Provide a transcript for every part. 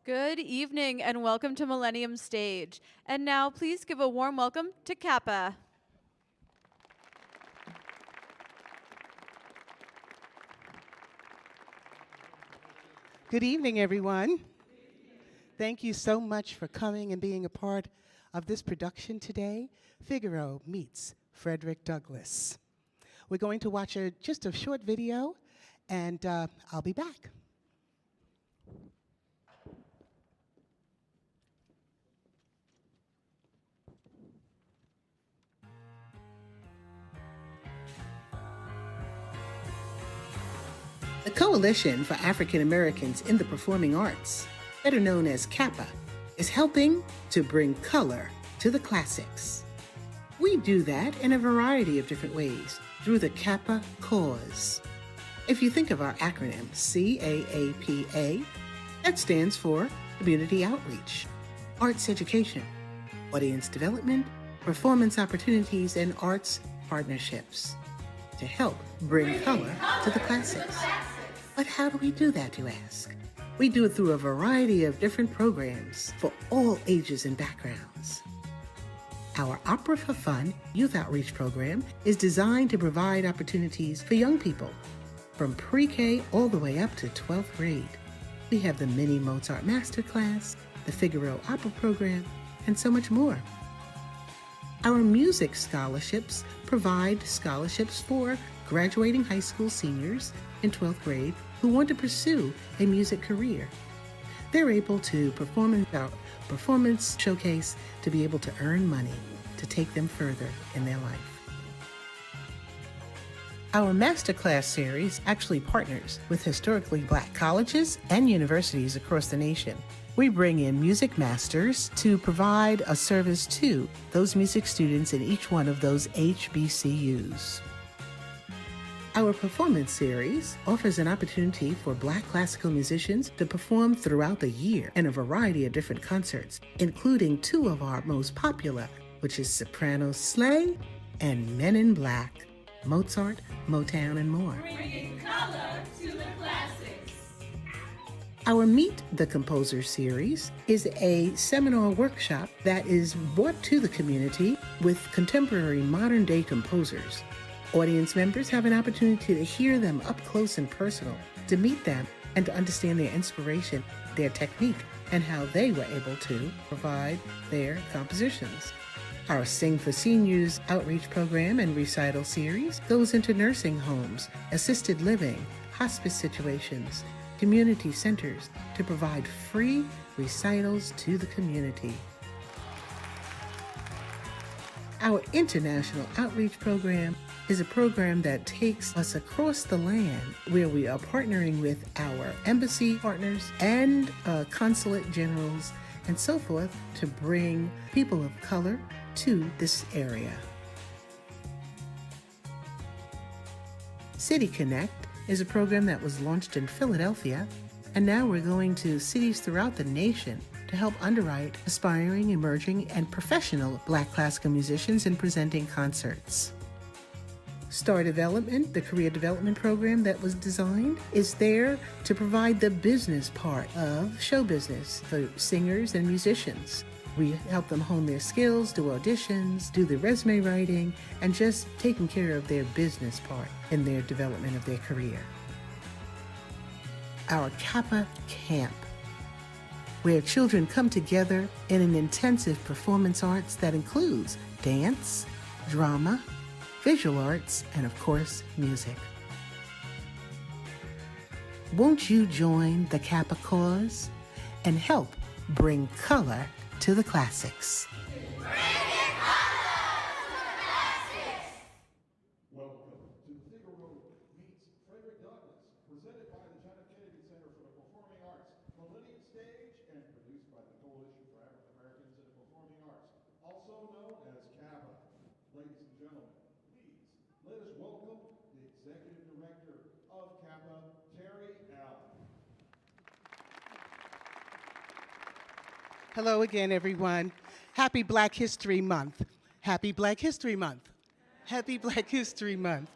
Good evening and welcome to Millennium Stage. And now please give a warm welcome to CAAPA. Good evening, everyone. Thank you so much for coming and being a part of this production today. Figaro meets Frederick Douglass. We're going to watch just a short video, and I'll be back. The Coalition for African Americans in the Performing Arts, better known as CAAPA, is helping to bring color to the classics. We do that in a variety of different ways through the CAAPA cause. If you think of our acronym, CAAPA, that stands for Community Outreach, Arts Education, Audience Development, Performance Opportunities, and Arts Partnerships to help bring color to the classics. But how do we do that, you ask? We do it through a variety of different programs for all ages and backgrounds. Our Opera for Fun youth outreach program is designed to provide opportunities for young people from pre-K all the way up to 12th grade. We have the Mini Mozart Masterclass, the Figaro Opera program, and so much more. Our music scholarships provide scholarships for graduating high school seniors in 12th grade who want to pursue a music career. They're able to perform in our performance showcase to be able to earn money to take them further in their life. Our Masterclass series actually partners with historically Black colleges and universities across the nation. We bring in music masters to provide a service to those music students in each one of those HBCUs. Our performance series offers an opportunity for Black classical musicians to perform throughout the year in a variety of different concerts, including two of our most popular, which is Soprano Slay and Men in Black, Mozart, Motown, and more. Bringing color to the classics. Our Meet the Composer series is a seminar workshop that is brought to the community with contemporary modern-day composers. Audience members have an opportunity to hear them up close and personal, to meet them and to understand their inspiration, their technique, and how they were able to provide their compositions. Our Sing for Seniors outreach program and recital series goes into nursing homes, assisted living, hospice situations, community centers to provide free recitals to the community. Our international outreach program is a program that takes us across the land where we are partnering with our embassy partners and consulate generals and so forth to bring people of color to this area. City Connect is a program that was launched in Philadelphia, and now we're going to cities throughout the nation to help underwrite aspiring, emerging, and professional Black classical musicians in presenting concerts. Star Development, the career development program that was designed, is there to provide the business part of show business for singers and musicians. We help them hone their skills, do auditions, do the resume writing, and just taking care of their business part in their development of their career. Our CAAPA Camp, where children come together in an intensive performance arts that includes dance, drama, visual arts, and of course, music. Won't you join the CAAPA cause and help bring color to the classics? Welcome to Figaro meets Frederick Douglass, presented by the John F. Kennedy Center for the Performing Arts, Millennium Stage, and produced by the Coalition for African Americans in the Performing Arts, also known as CAAPA. Ladies and gentlemen, please let us welcome the Executive Director of CAAPA, Terry Allen. Hello again, everyone. Happy Black History Month. Happy Black History Month. Happy Black History Month.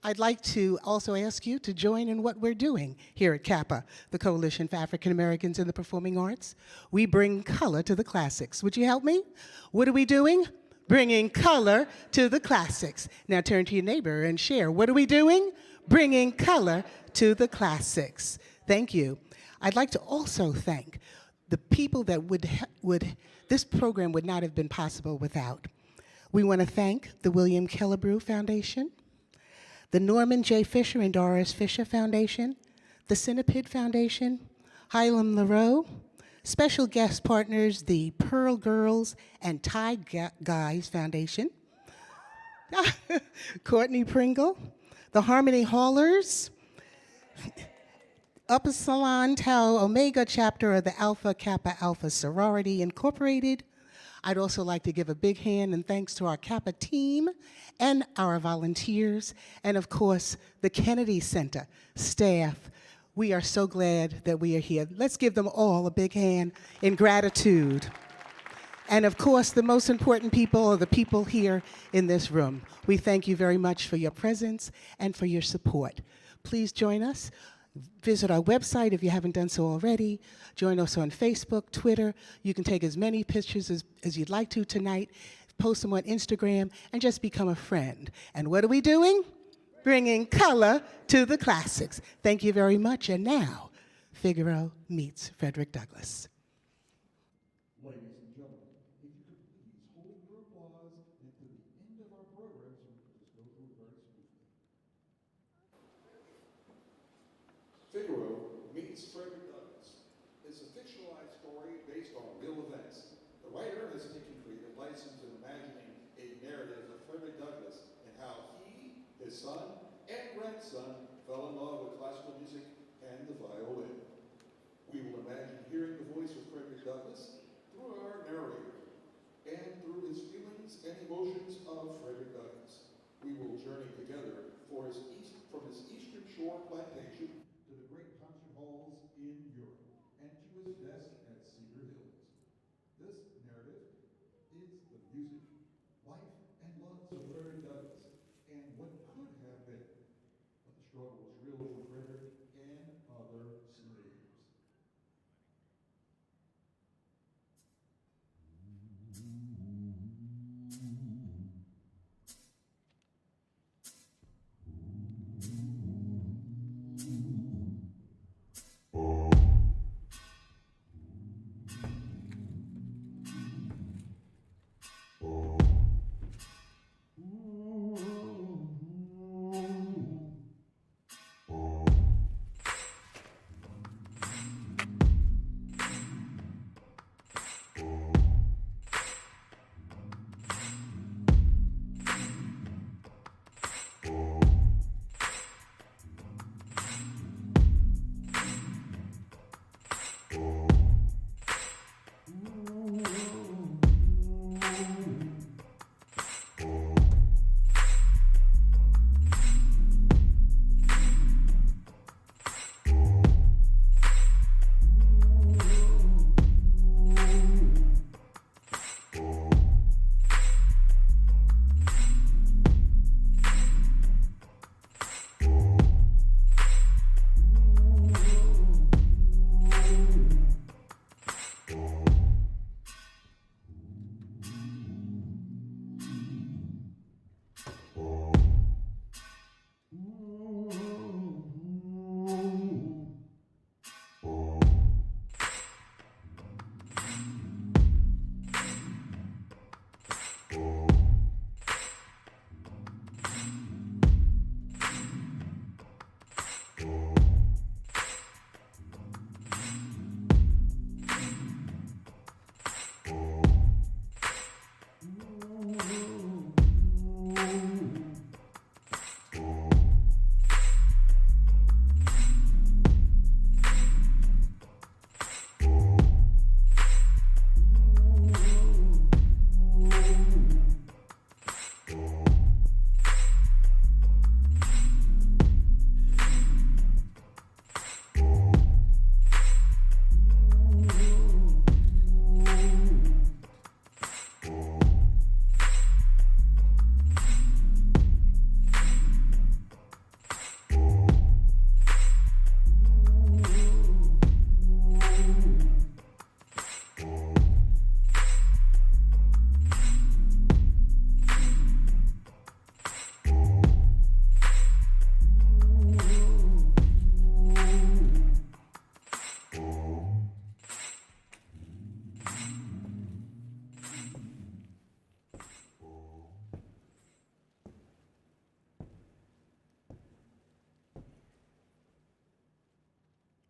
I'd like to also ask you to join in what we're doing here at CAAPA, the Coalition for African Americans in the Performing Arts. We bring color to the classics. Would you help me? What are we doing? Bringing color to the classics. Now turn to your neighbor and share. What are we doing? Bringing color to the classics. Thank you. I'd like to also thank the people that this program would not have been possible without. We want to thank the William Killebrew Foundation, the Norman J. Fisher and Doris Fisher Foundation, the Cinepid Foundation, Hylam LaRoe, special guest partners, the Pearl Girls and Tie Guys Foundation, Courtney Pringle, the Harmony Haulers, Upper Salon Tau Omega chapter of the Alpha Kappa Alpha Sorority Incorporated. I'd also like to give a big hand and thanks to our Kappa team and our volunteers, and of course, the Kennedy Center staff. We are so glad that we are here. Let's give them all a big hand in gratitude. And of course, the most important people are the people here in this room. We thank you very much for your presence and for your support. Please join us. Visit our website if you haven't done so already. Join us on Facebook, Twitter. You can take as many pictures as you'd like to tonight, post them on Instagram, and just become a friend. And what are we doing? Bringing color to the classics. Thank you very much. And now, Figaro meets Frederick Douglass. Ladies and gentlemen, if you could please hold your applause until the end of our program so we can just go through it very smoothly. Figaro meets Frederick Douglass. It's a fictionalized story based on real events. The writer has taken creative license in imagining a narrative of Frederick Douglass and how he, his son, and grandson fell in love with classical music and the violin. We will imagine hearing the voice of Frederick Douglass through our narrator and through his feelings and emotions of Frederick Douglass. We will journey together from his eastern shore plantation to the great concert halls in Europe and to his desk at Cedar Hills. This narrative is the music, life, and loves of Frederick Douglass and what could have been. But the struggle was real for Frederick and other slaves.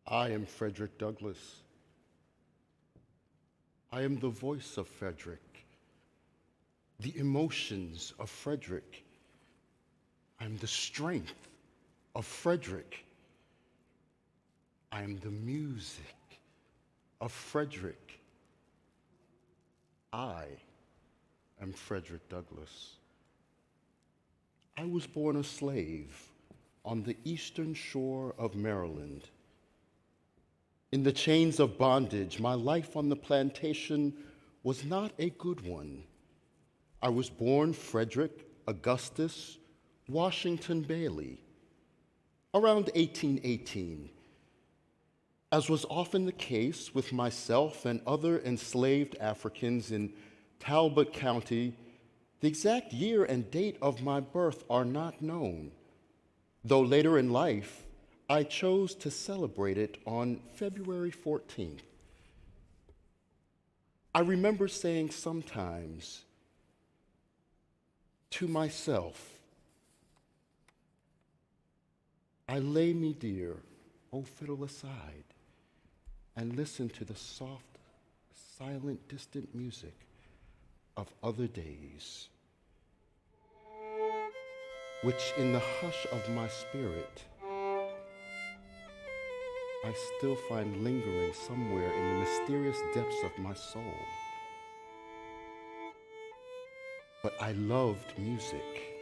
I am Frederick Douglass. I am the voice of Frederick, the emotions of Frederick. I am the strength of Frederick. I am the music of Frederick. I am Frederick Douglass. I was born a slave on the eastern shore of Maryland. In the chains of bondage, my life on the plantation was not a good one. I was born Frederick Augustus Washington Bailey around 1818. As was often the case with myself and other enslaved Africans in Talbot County, the exact year and date of my birth are not known, though later in life, I chose to celebrate it on February 14th. I remember saying sometimes to myself, I lay me dear, O fiddle aside, and listen to the soft, silent, distant music of other days, which in the hush of my spirit, I still find lingering somewhere in the mysterious depths of my soul. But I loved music.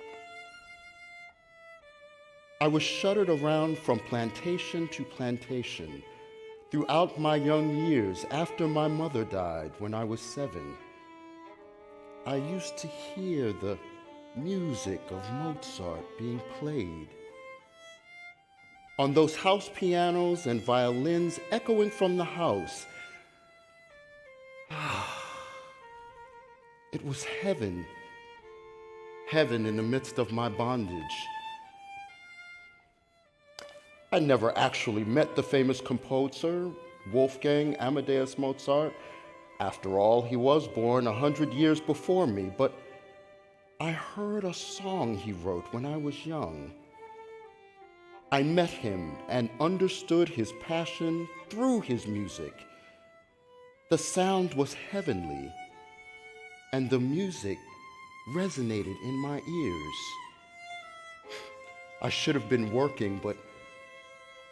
I was shuttered around from plantation to plantation throughout my young years after my mother died when I was 7. I used to hear the music of Mozart being played on those house pianos and violins echoing from the house. It was heaven, heaven in the midst of my bondage. I never actually met the famous composer, Wolfgang Amadeus Mozart. After all, he was born 100 years before me, but I heard a song he wrote when I was young. I met him and understood his passion through his music. The sound was heavenly, and the music resonated in my ears. I should have been working, but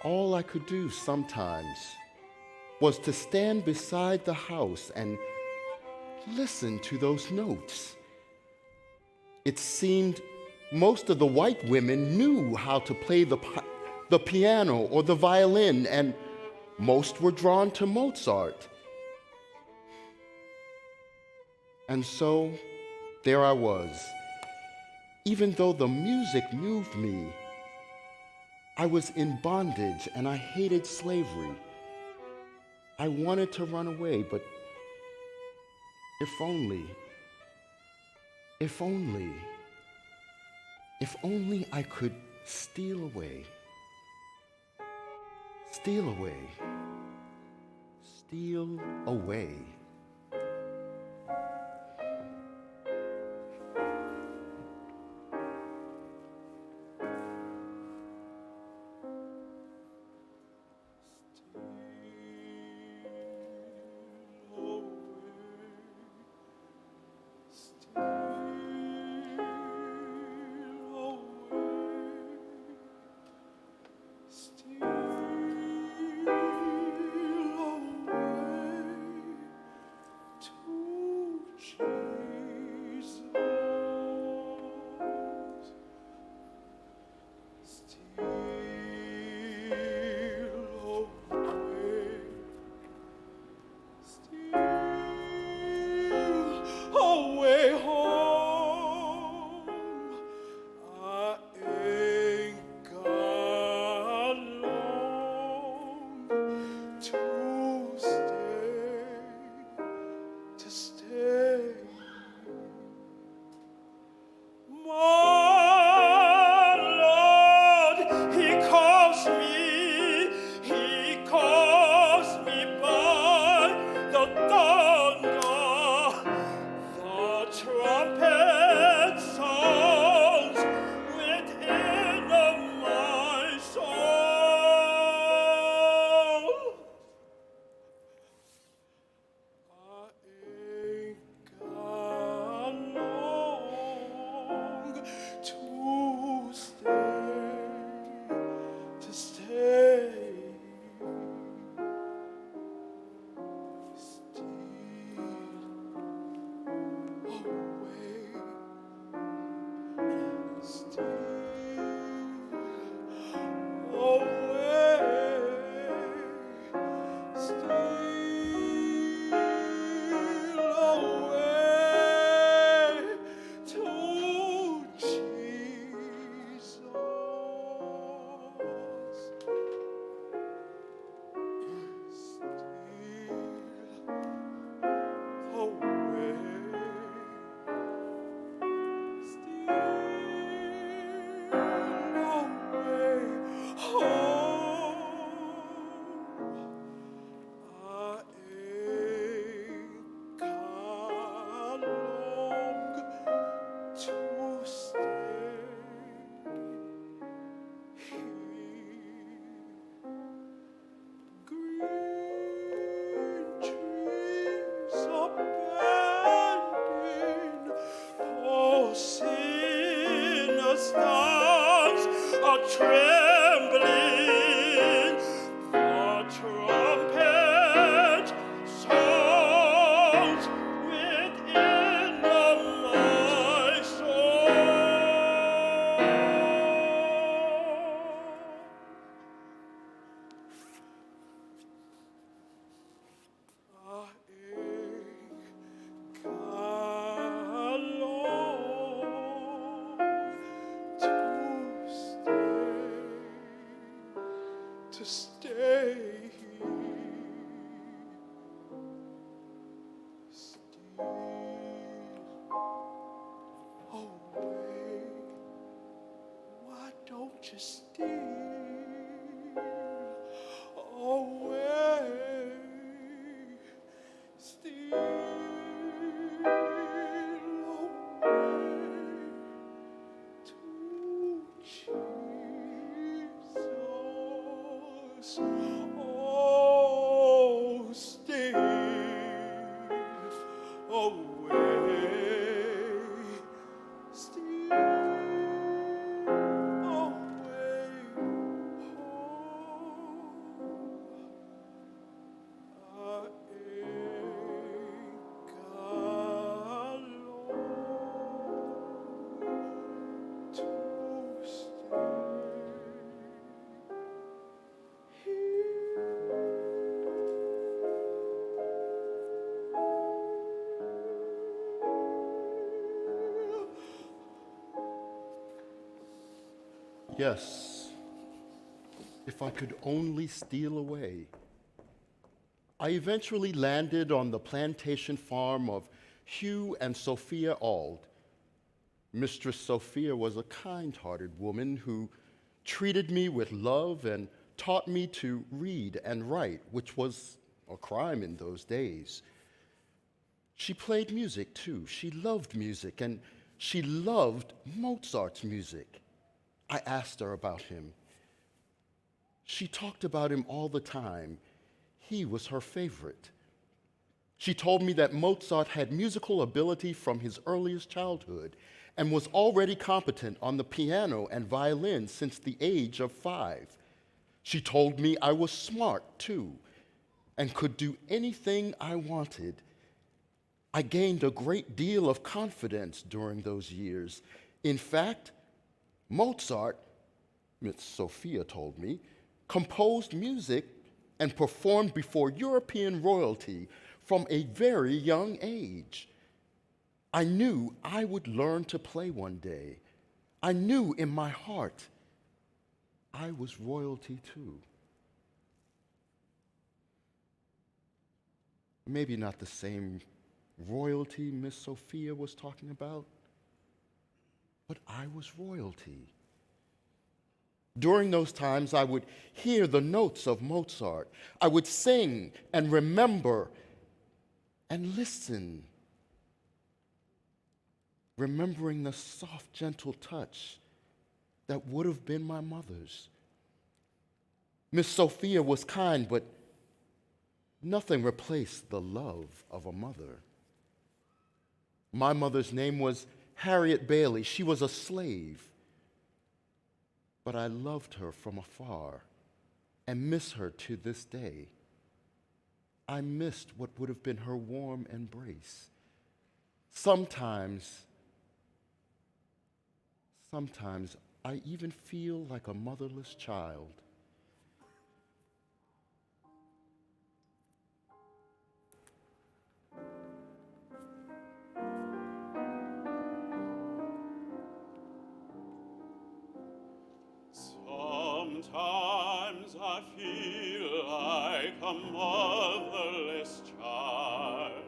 all I could do sometimes was to stand beside the house and listen to those notes. It seemed most of the white women knew how to play the piano or the violin, and most were drawn to Mozart. And so there I was. Even though the music moved me, I was in bondage and I hated slavery. I wanted to run away, but if only I could steal away. Steal away. Steal away. to stay still away. Why don't you steal away? Steal away to Jesus. Oh, steal away. Steal away. Oh, I ain't got long to stay Yes, if I could only steal away. I eventually landed on the plantation farm of Hugh and Sophia Auld. Mistress Sophia was a kind-hearted woman who treated me with love and taught me to read and write, which was a crime in those days. She played music too. She loved music, and she loved Mozart's music. I asked her about him. She talked about him all the time. He was her favorite. She told me that Mozart had musical ability from his earliest childhood and was already competent on the piano and violin since the age of 5. She told me I was smart too and could do anything I wanted. I gained a great deal of confidence during those years. In fact, Mozart, Miss Sophia told me, composed music and performed before European royalty from a very young age. I knew I would learn to play one day. I knew in my heart I was royalty too. Maybe not the same royalty Miss Sophia was talking about, but I was royalty. During those times, I would hear the notes of Mozart. I would sing and remember and listen, remembering the soft, gentle touch that would have been my mother's. Miss Sophia was kind, but nothing replaced the love of a mother. My mother's name was Harriet Bailey. She was a slave, but I loved her from afar and miss her to this day. I missed what would have been her warm embrace. Sometimes I even feel like a motherless child. Sometimes I feel like a motherless child.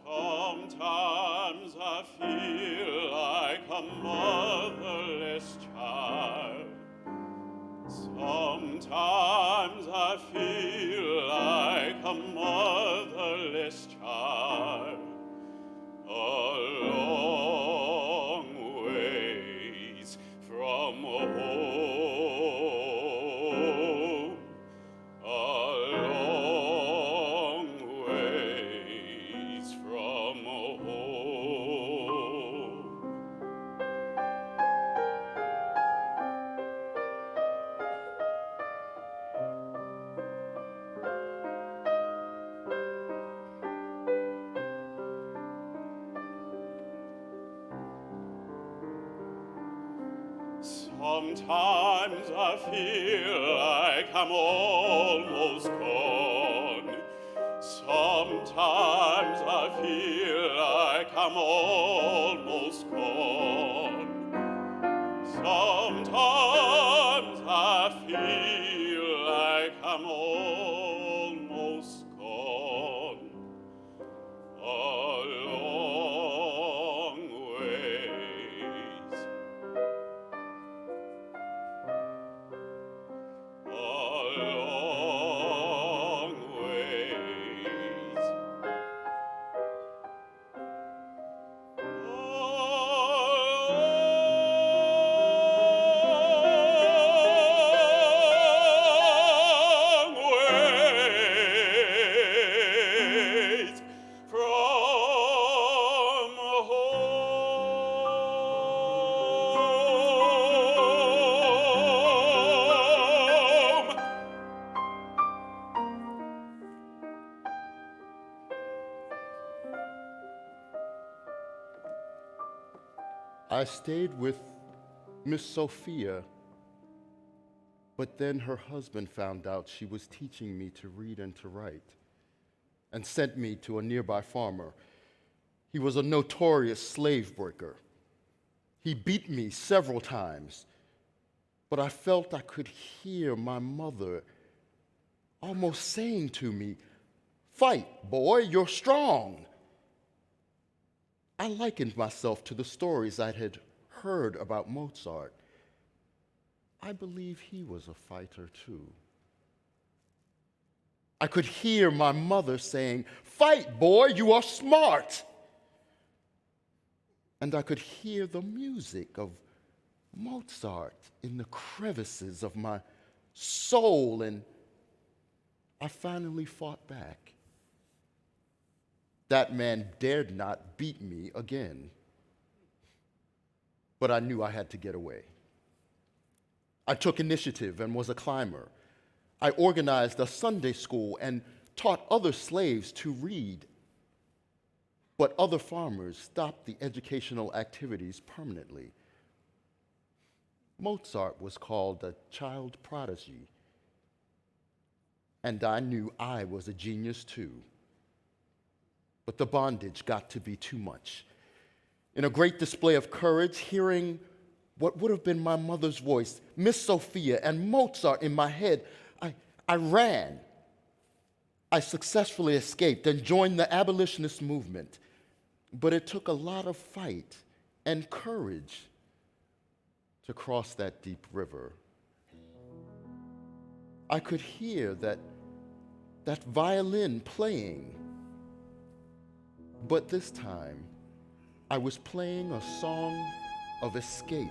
Sometimes I feel like a motherless child. Sometimes I feel like a motherless child. A long ways from home. A long ways from home. Sometimes I feel like I'm almost gone. Sometimes I feel like I'm almost gone. Sometimes I feel I stayed with Miss Sophia, but then her husband found out she was teaching me to read and to write and sent me to a nearby farmer. He was a notorious slave breaker. He beat me several times, but I felt I could hear my mother almost saying to me, "Fight, boy, you're strong." I likened myself to the stories I had heard about Mozart. I believe he was a fighter too. I could hear my mother saying, "Fight, boy, you are smart." And I could hear the music of Mozart in the crevices of my soul, and I finally fought back. That man dared not beat me again, but I knew I had to get away. I took initiative and was a climber. I organized a Sunday school and taught other slaves to read, but other farmers stopped the educational activities permanently. Mozart was called a child prodigy, and I knew I was a genius too. But the bondage got to be too much. In a great display of courage, hearing what would have been my mother's voice, Miss Sophia, and Mozart in my head, I ran. I successfully escaped and joined the Abolitionist movement. But it took a lot of fight and courage to cross that deep river. I could hear that violin playing, but this time I was playing a song of escape.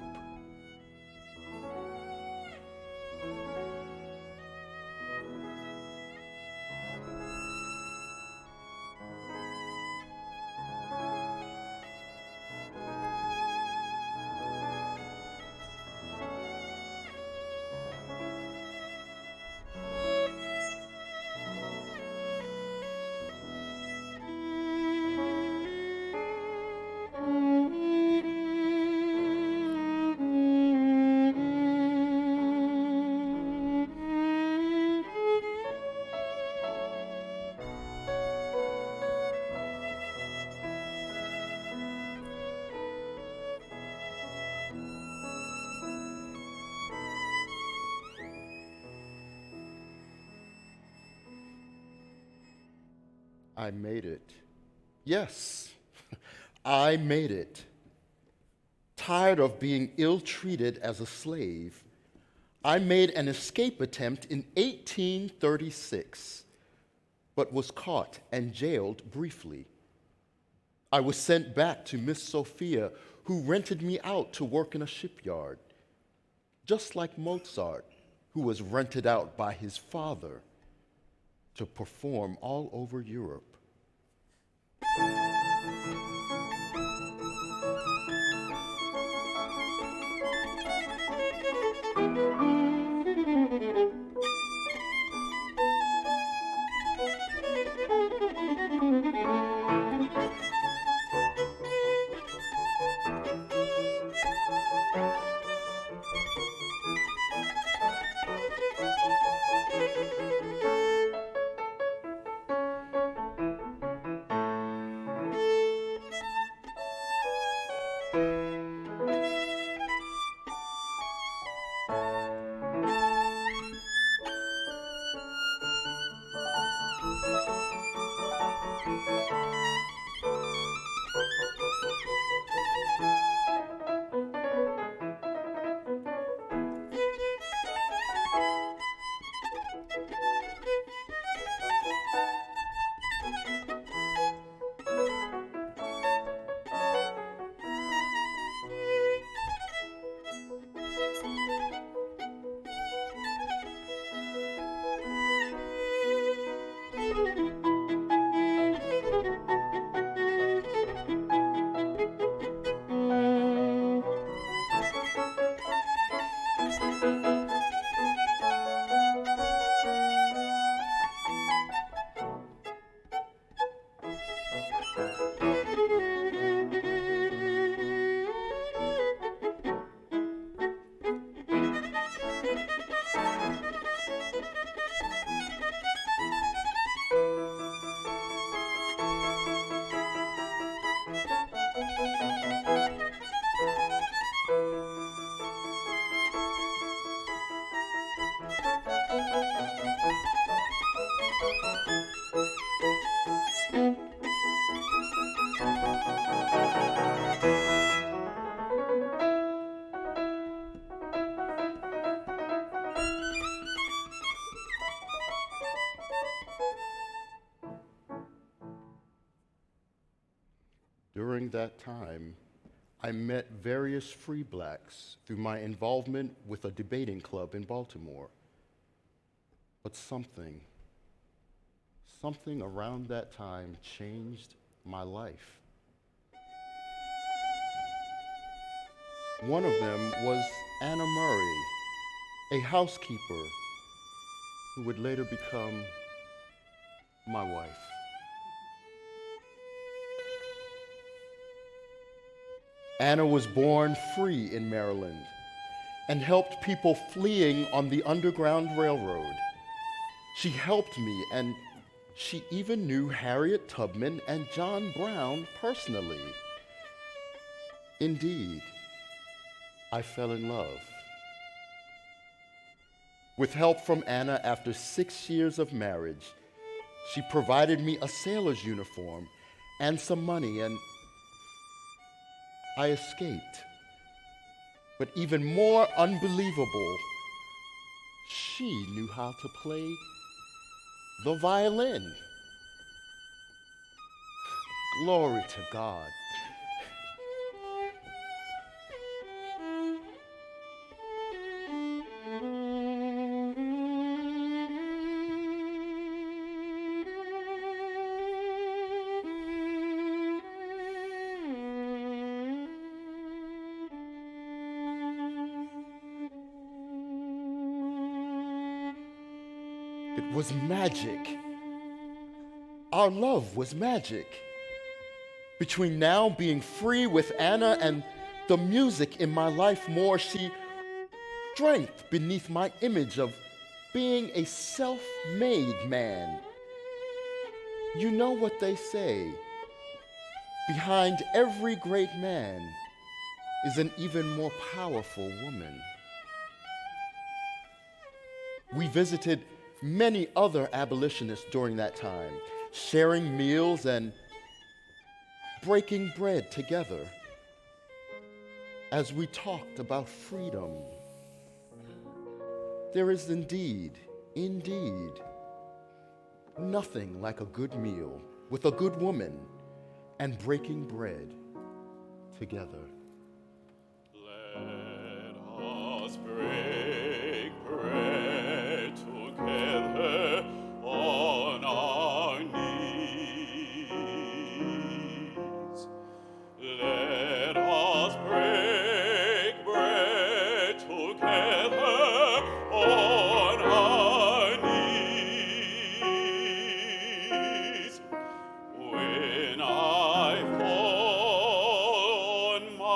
I made it. Yes, I made it. Tired of being ill-treated as a slave, I made an escape attempt in 1836, but was caught and jailed briefly. I was sent back to Miss Sophia, who rented me out to work in a shipyard, just like Mozart, who was rented out by his father to perform all over Europe. During that time, I met various free blacks through my involvement with a debating club in Baltimore. But something around that time changed my life. One of them was Anna Murray, a housekeeper who would later become my wife. Anna was born free in Maryland and helped people fleeing on the Underground Railroad. She helped me, and she even knew Harriet Tubman and John Brown personally. Indeed, I fell in love. With help from Anna, after 6 years of marriage, she provided me a sailor's uniform and some money, and I escaped. But even more unbelievable, she knew how to play the violin. Glory to God. It was magic. Our love was magic. Between now being free with Anna and the music in my life more, she strength beneath my image of being a self-made man. You know what they say, behind every great man is an even more powerful woman. We visited many other abolitionists during that time, sharing meals and breaking bread together as we talked about freedom. There is indeed, nothing like a good meal with a good woman and breaking bread together. Let us break bread together on our knees. Let us break bread together on our knees. When I fall on my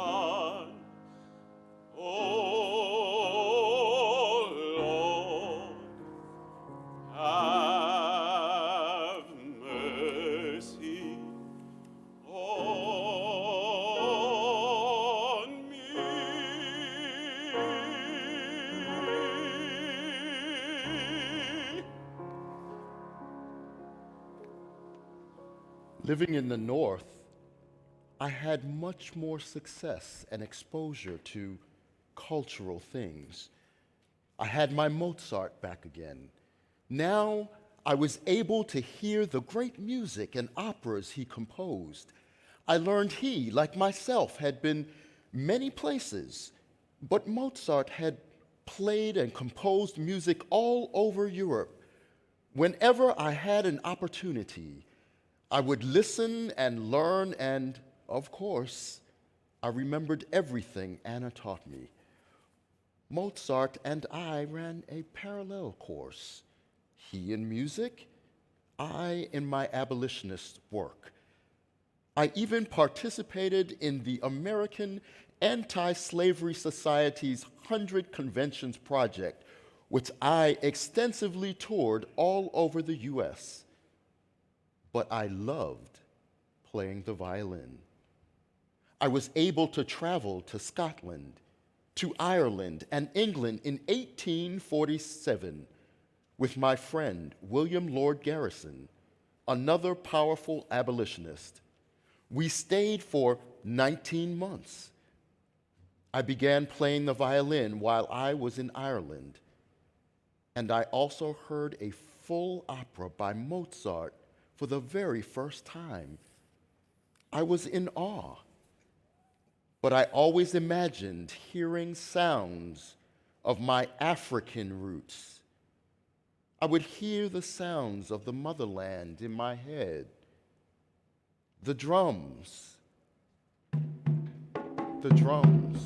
son. Oh, Lord, have mercy on me. Living in the North, I had much more success and exposure to cultural things. I had my Mozart back again. Now I was able to hear the great music and operas he composed. I learned he, like myself, had been many places, but Mozart had played and composed music all over Europe. Whenever I had an opportunity, I would listen and learn, and of course, I remembered everything Anna taught me. Mozart and I ran a parallel course. He in music, I in my abolitionist work. I even participated in the American Anti-Slavery Society's 100 Conventions project, which I extensively toured all over the US. But I loved playing the violin. I was able to travel to Scotland, to Ireland, and England in 1847 with my friend William Lord Garrison, another powerful abolitionist. We stayed for 19 months. I began playing the violin while I was in Ireland, and I also heard a full opera by Mozart for the very first time. I was in awe, but I always imagined hearing sounds of my African roots. I would hear the sounds of the motherland in my head. The drums. The drums.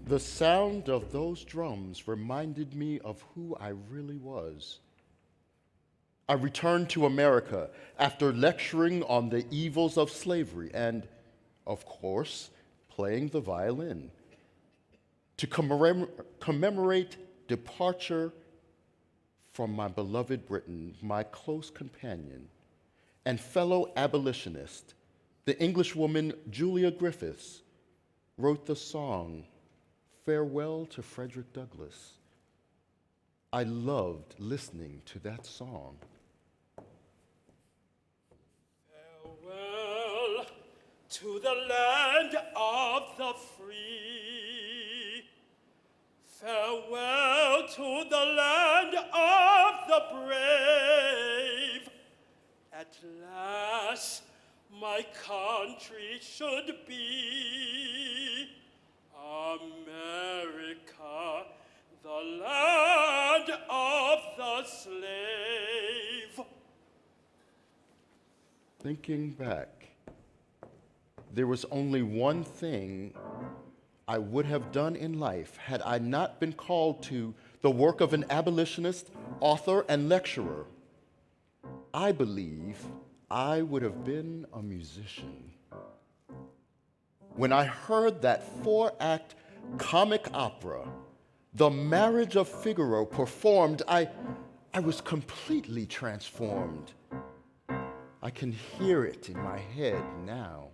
The sound of those drums reminded me of who I really was. I returned to America after lecturing on the evils of slavery and, of course, playing the violin. To commemorate departure from my beloved Britain, my close companion and fellow abolitionist, the Englishwoman Julia Griffiths wrote the song, Farewell to Frederick Douglass. I loved listening to that song. Farewell to the land of the free. Farewell to the land of the brave. At last, my country should be America, the land of the slave. Thinking back, there was only one thing I would have done in life had I not been called to the work of an abolitionist, author, and lecturer. I believe I would have been a musician. When I heard that 4-act comic opera, The Marriage of Figaro, performed, I was completely transformed. I can hear it in my head now.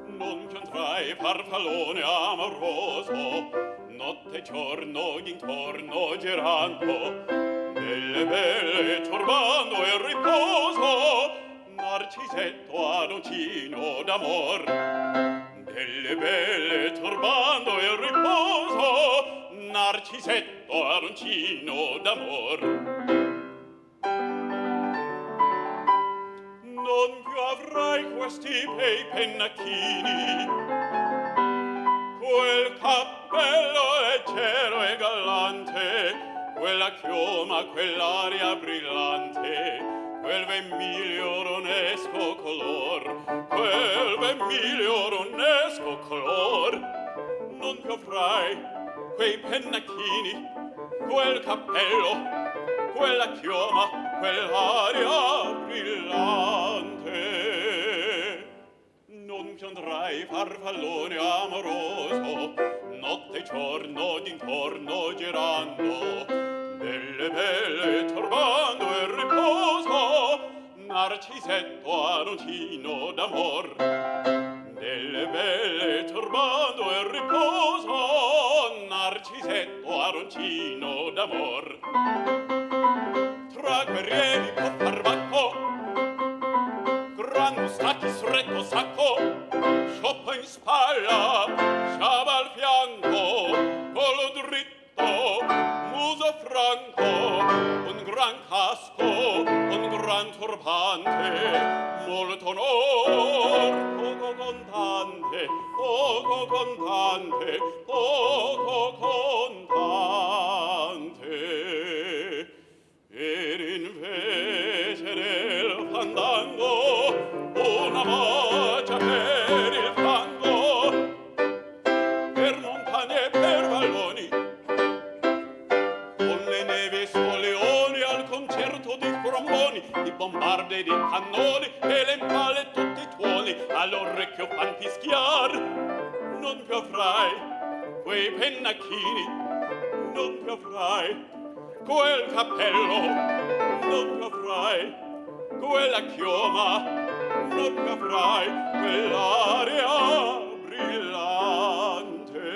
Non piantrai farfallone amoroso, notte e giorno intorno girando, nelle belle turbando il riposo, narcisetto adoncino d'amor. Nelle belle turbando il riposo, narcisetto adoncino d'amor. Non più avrai questi bei pennacchini, quel cappello leggero e gallante, quella chioma, quell'aria brillante, quel vermiglio ronesco color, quel vermiglio ronesco color. Non più avrai quei pennacchini, quel cappello, quella chioma, quell'aria brillante. Non più andrai farfallone amoroso, notte e giorno d'intorno girando, nelle belle turbando il riposo, narcisetto adoncino d'amor. Nelle belle turbando il riposo, narcisetto adoncino d'amor. Tra guerrieri può far bacco, gran mustacchi stretto sacco, scioppa in spalla, sciaba al fianco, collo dritto, muso franco, un gran casco, un gran turbante, molto onor, poco contante, poco contante, poco contante. Ed invece del fandango una bacia per il fango, per montagne e per valloni, con le neve e soleoni al concerto di tromboni, di bombarde e di cannoni e le impale e tutti i tuoni all'orecchio fan fischiar. Non più avrai quei pennacchini, non più avrai quel cappello, non più avrai quella chioma, non più avrai quell'aria brillante.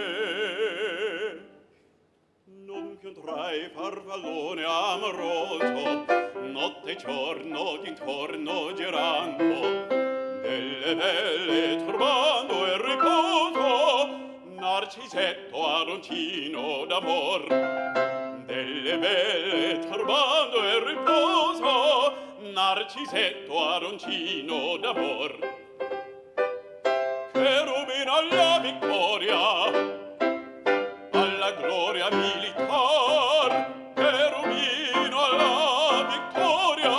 Non più andrai farfallone amoroso, notte e giorno d'intorno girando, nelle belle turbando il riposo, narcisetto adoncino d'amor. Delle belle turbando il riposo, narcisetto adoncino d'amor. Cherubino alla vittoria, alla gloria militar, cherubino alla vittoria,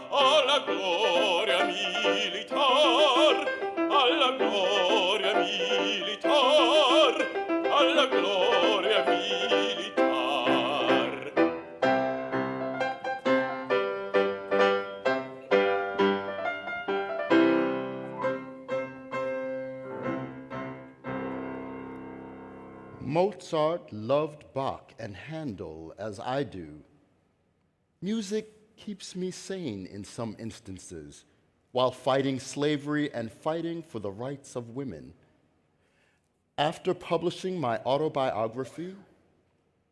alla gloria militar, alla gloria militar, alla gloria militar. Mozart loved Bach and Handel as I do. Music keeps me sane in some instances, while fighting slavery and fighting for the rights of women. After publishing my autobiography,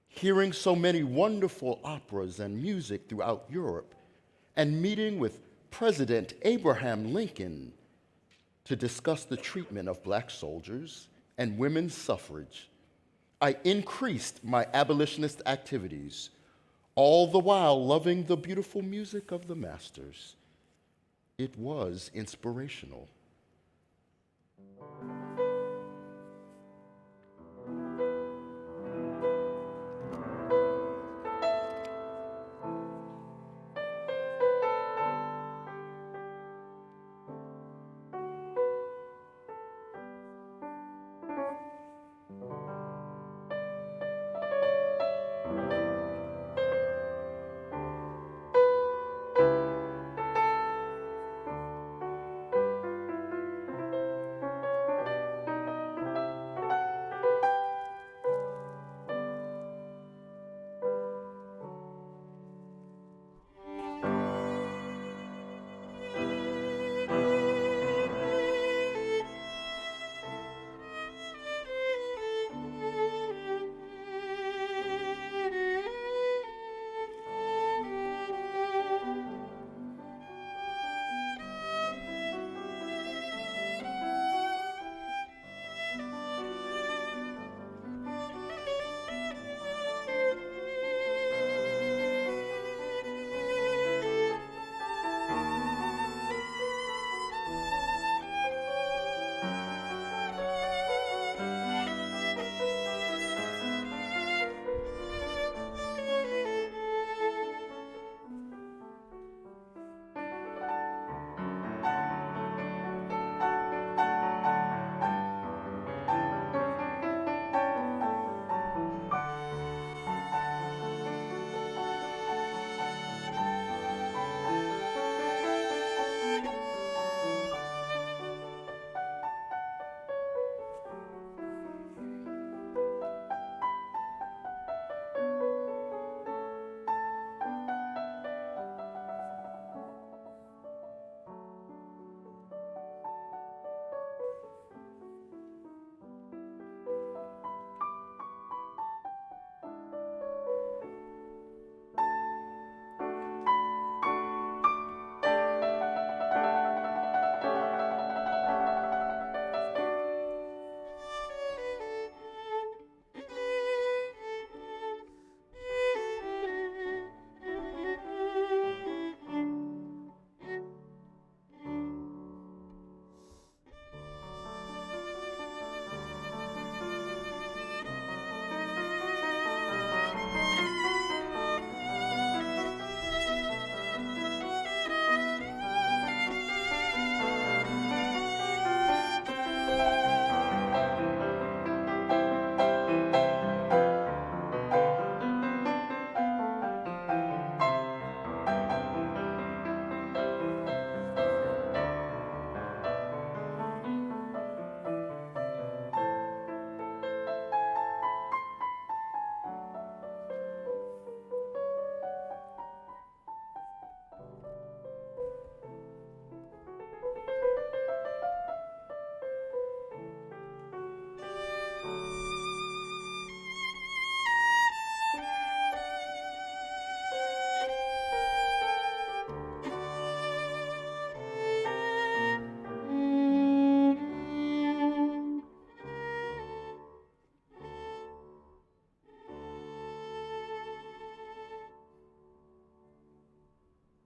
hearing so many wonderful operas and music throughout Europe, and meeting with President Abraham Lincoln to discuss the treatment of black soldiers and women's suffrage, I increased my abolitionist activities, all the while loving the beautiful music of the masters. It was inspirational.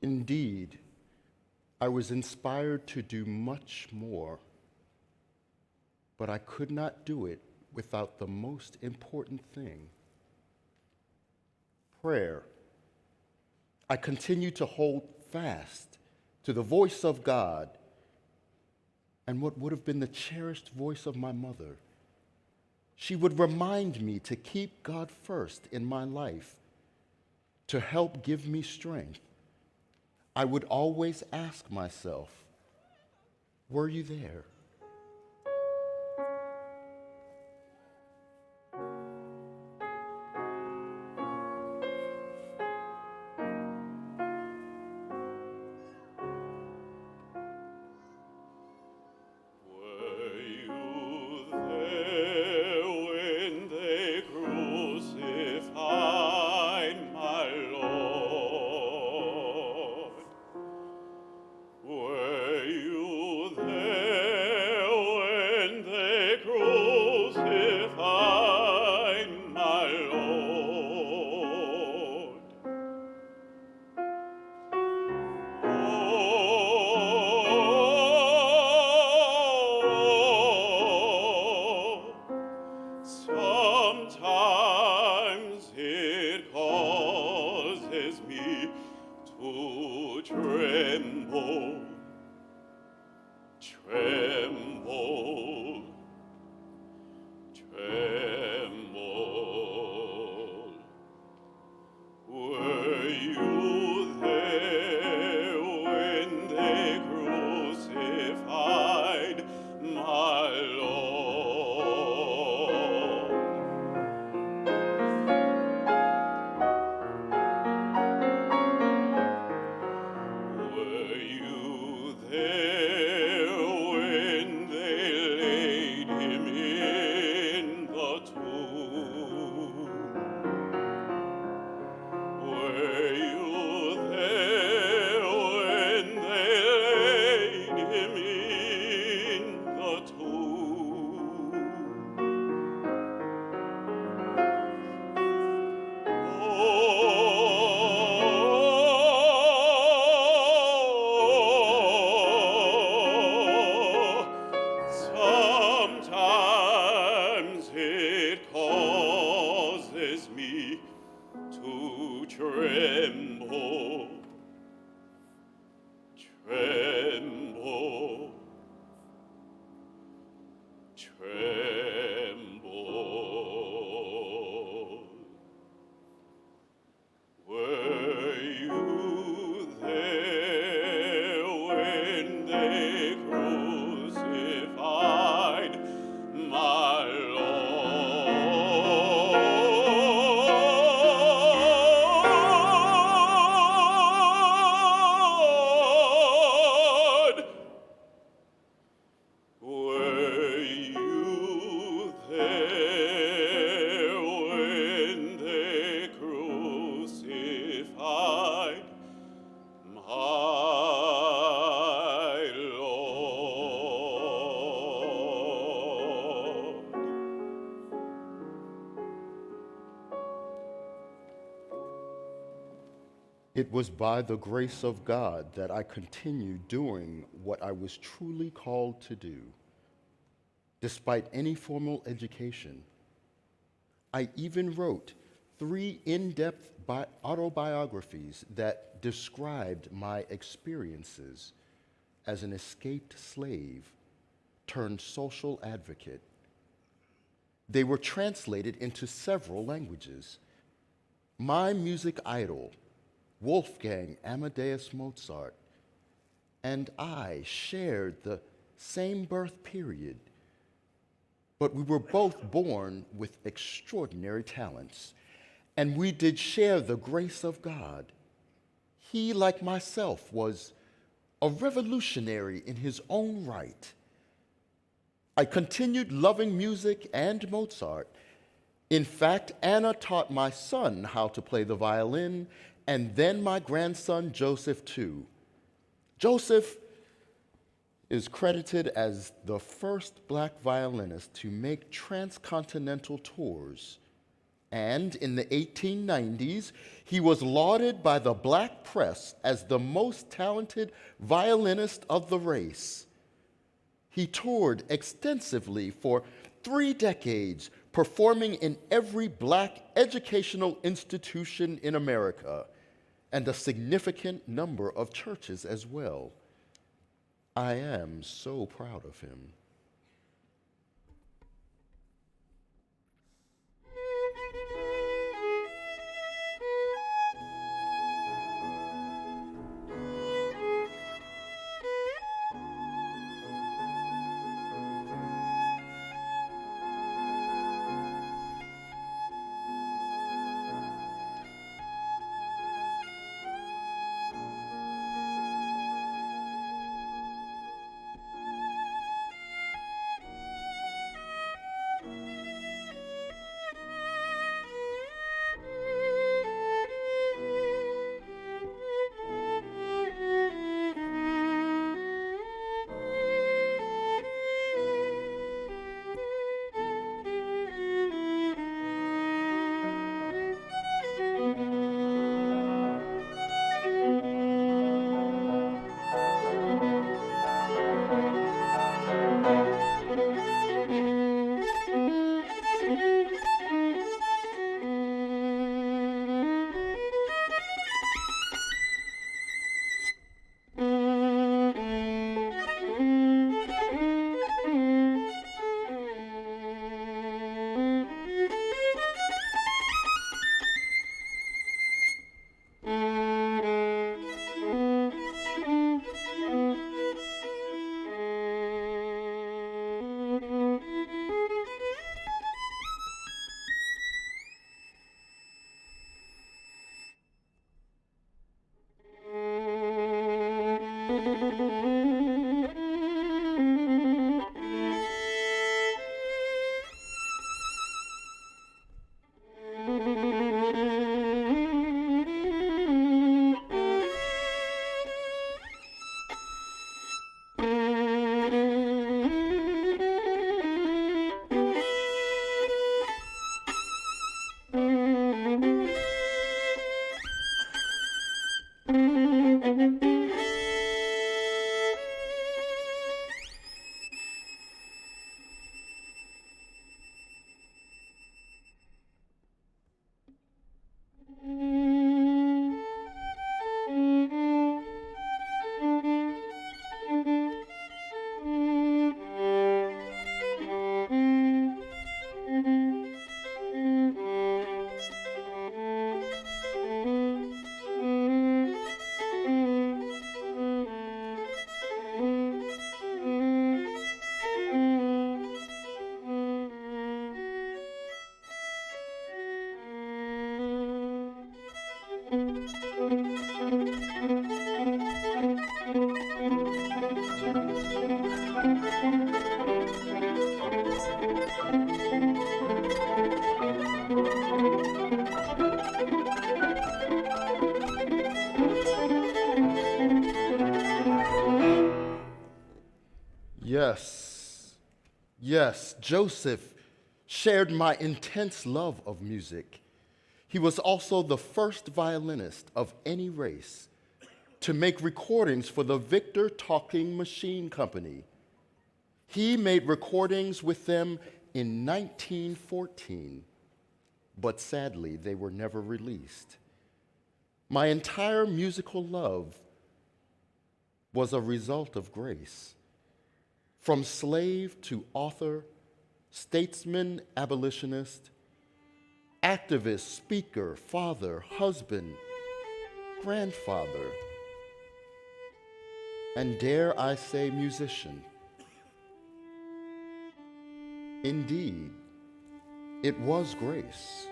Indeed, I was inspired to do much more, but I could not do it without the most important thing: prayer. I continue to hold fast to the voice of God and what would have been the cherished voice of my mother. She would remind me to keep God first in my life, to help give me strength. I would always ask myself, were you there? Were you there when they crucified my Lord? Were you there me to tremble, tremble, tremble. Were you there when they crucified my Lord? Were you there when they laid him in the tomb? Were you there when they laid him in the tomb? Oh, sometimes it causes me to tremble, tremble, tremble. Were you there when they crucified my Lord? Were you there when they crucified my Lord? It was by the grace of God that I continued doing what I was truly called to do. Despite any formal education, I even wrote 3 in-depth autobiographies that described my experiences as an escaped slave turned social advocate. They were translated into several languages. My music idol, Wolfgang Amadeus Mozart, and I shared the same birth period, but we were both born with extraordinary talents, and we did share the grace of God. He, like myself, was a revolutionary in his own right. I continued loving music and Mozart. In fact, Anna taught my son how to play the violin, and then my grandson Joseph too. Joseph is credited as the first black violinist to make transcontinental tours. And in the 1890s, he was lauded by the black press as the most talented violinist of the race. He toured extensively for 3 decades, performing in every black educational institution in America, and a significant number of churches as well. I am so proud of him. Yes, yes, Joseph shared my intense love of music. He was also the first violinist of any race to make recordings for the Victor Talking Machine Company. He made recordings with them in 1914, but sadly, they were never released. My entire musical love was a result of grace. From slave to author, statesman, abolitionist, activist, speaker, father, husband, grandfather, and dare I say musician. Indeed, it was grace.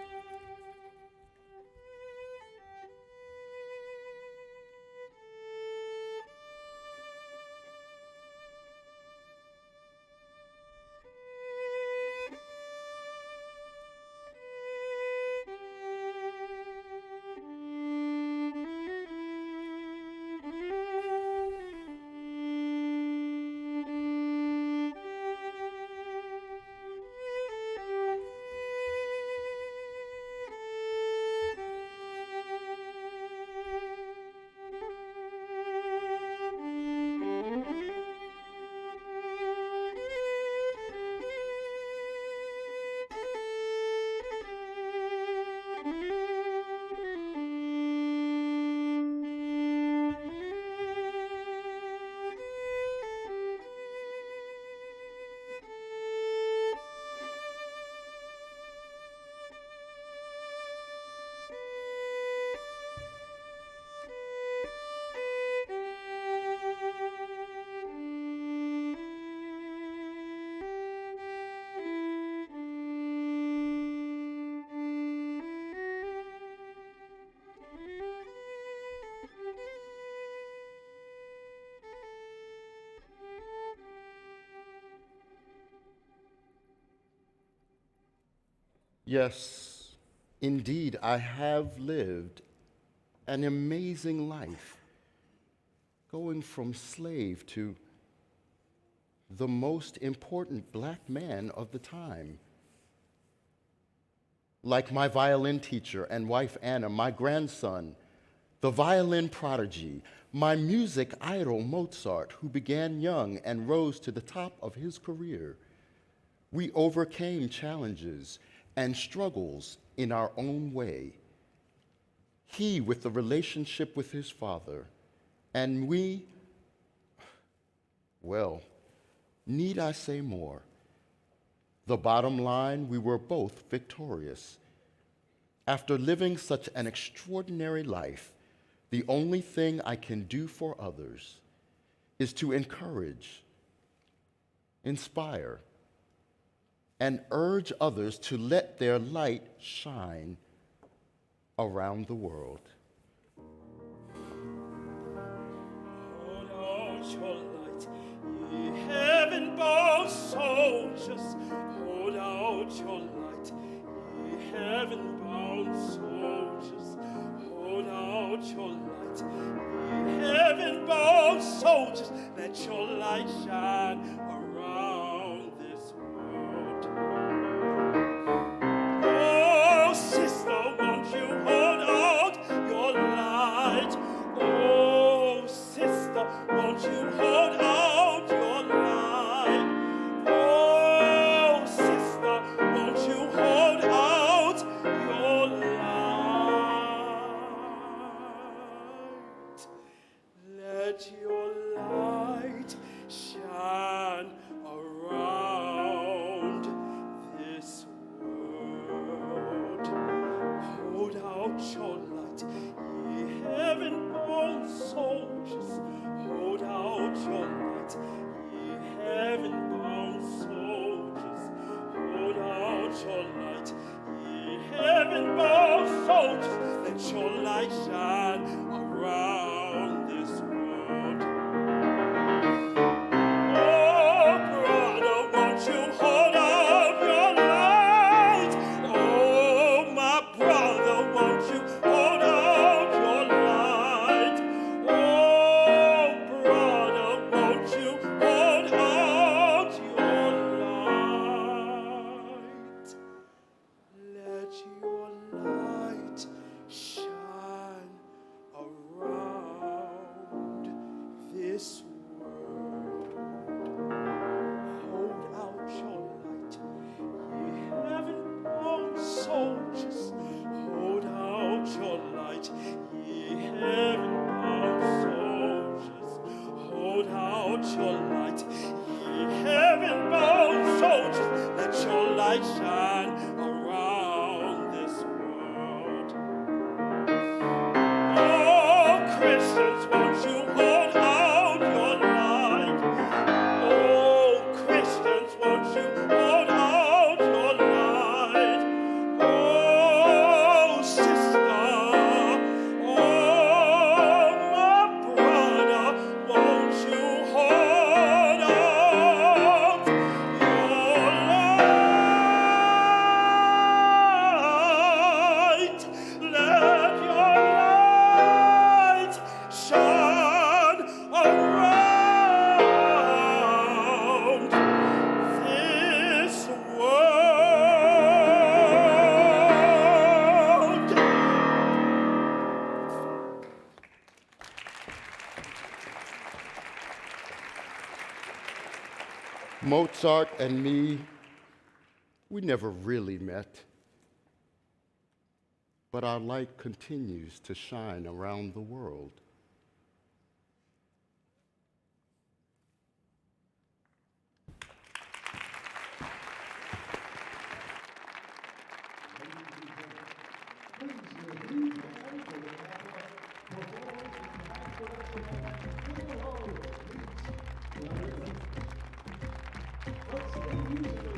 Yes, indeed, I have lived an amazing life, going from slave to the most important black man of the time. Like my violin teacher and wife Anna, my grandson, the violin prodigy, my music idol Mozart, who began young and rose to the top of his career. We overcame challenges and struggles in our own way. He with the relationship with his father, and we, well, need I say more? The bottom line, we were both victorious. After living such an extraordinary life, the only thing I can do for others is to encourage, inspire, and urge others to let their light shine around the world. Oh, your light, ye heaven-bound soldiers. Hold out your light, ye heaven-bound soldiers. Let your light shine around this world. Oh, sister, won't you hold out your light? Oh, sister, won't you hold out your light? Oh, sister, won't you hold out your light? Let your light shine around this world. Hold out your light, ye heaven-bound soldiers. Hold out your light, ye heaven-bound soldiers. Hold out your light, ye heaven-bound soldiers. Let your light shine around this world. Oh, brother, won't you hold out your light? Oh, my brother, won't you hold out your light? Oh, brother, won't you hold out your light? Let your light shine around this world. Hold out your light, ye heaven-bound soldiers. Hold out your light, ye heaven-bound soldiers. Hold out your light, ye heaven-bound soldiers. Let your light shine around this world. Oh, Christians, won't you hold out your light? Oh, Christians, won't you hold out your light? Oh, sister, oh, my brother, won't you hold out your light? Let your light shine around this world. Mozart and me, we never really met, but our light continues to shine around the world. Let's